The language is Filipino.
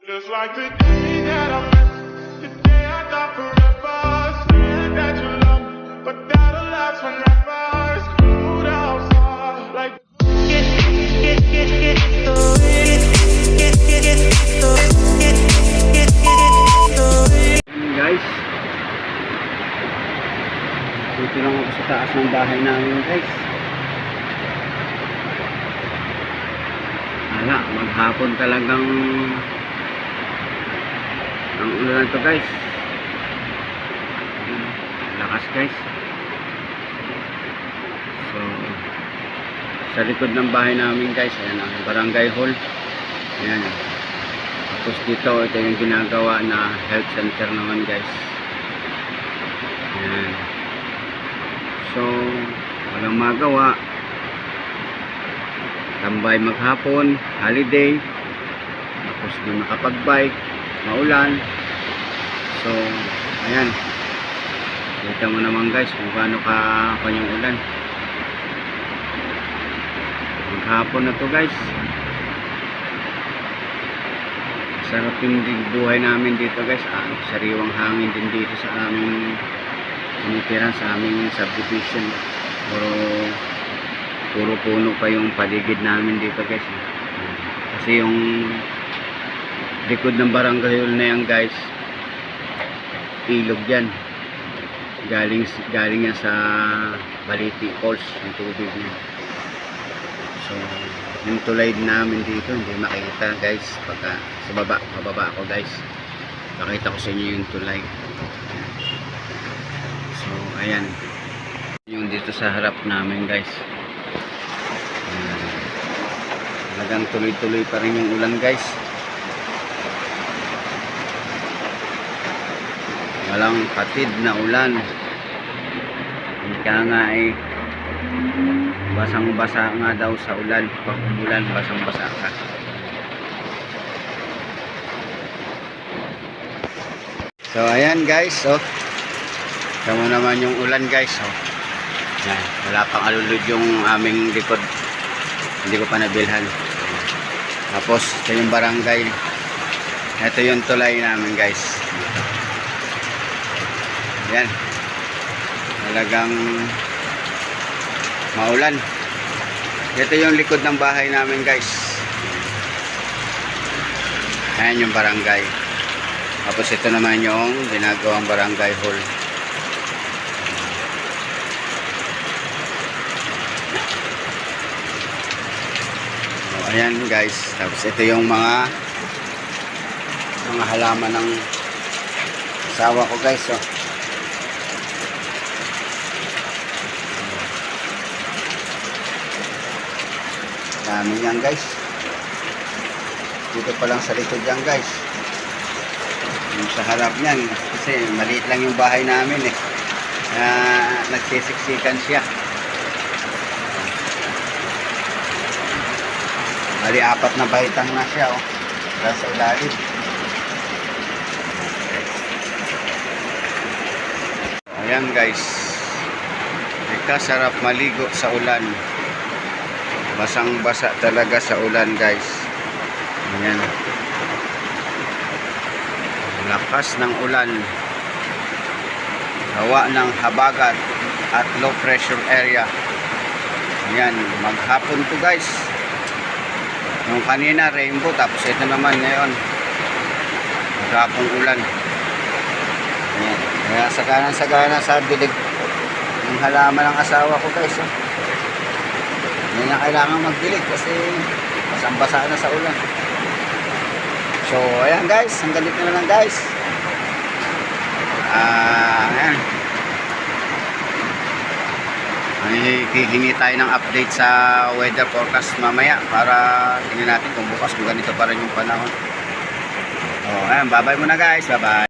Just like the day that I met, the day I thought forever. Said that you love me, but that'll last forever. It's cold outside, like. Guys, dito lang ako sa taas ng bahay namin guys. Maghapon talagang ang ulan to guys. Lakas guys. So sa likod ng bahay namin guys, ayan ang barangay hall. Ayan. Tapos dito ito yung ginagawa na health center naman guys. Ayan. So walang magawa, tambay maghapon, holiday, tapos di makapag-bike, maulan. So ayan, kita mo naman guys kung gaano yung ulan. Maghapon na to guys. Sarap yung buhay namin dito guys. Sariwang hangin din dito sa aming sinitiran, sa aming subdivision. Puro puno pa yung paligid namin dito guys. Kasi yung likod ng barangay na yan guys, ilog yan. Galing yan sa Baliti Falls yung tubig niya. So yung tulay namin dito hindi makita guys. Pagka sa bababa ako guys, pakita ko sa inyo yung tulay. So ayan yung dito sa harap namin guys. Talagang tuloy-tuloy pa rin yung ulan guys. Walang patid na ulan. Kaya nga eh, basang-basa nga daw sa ulan. Pag umulan, basang-basa ka. So ayan guys, oh. Tama naman yung ulan guys, oh. Yan, wala pang alulod yung aming likod. Hindi ko pa nabilhan. Tapos ito yung barangay. Ito yung tulay namin guys. Yan. Talagang maulan. Ito yung likod ng bahay namin guys. Ayan yung barangay. Tapos ito naman yung ginagawang barangay hall. Ayan guys, tapos ito yung mga halaman ng asawa ko guys, oh. Dami yan guys. Dito pa lang sa likod yan guys. Yung sa harap niyan, kasi maliit lang yung bahay namin eh. Nagsisiksikan siya. Bali, 4 na baitang na siya, oh. Sa ilalim. Ayan guys. Sarap maligo sa ulan. Basang-basa talaga sa ulan guys. Ayan. Lakas ng ulan. Gawa ng habagat at low pressure area. Ayan. Maghapon to guys. Yung kanina rainbow, tapos ito naman ngayon maghapong ulan. Ayan. Kaya sagana sa dilig yung halaman ng asawa ko guys, oh. Hindi na kailangan magdilig kasi basang-basa na sa ulan. So ayan guys, hanggang dito na lang guys. Ayan, hihingi tayo ng update sa weather forecast mamaya para tingnan natin kung bukas kung ganito pa rin yung panahon. Ayan, bye bye muna guys, bye bye.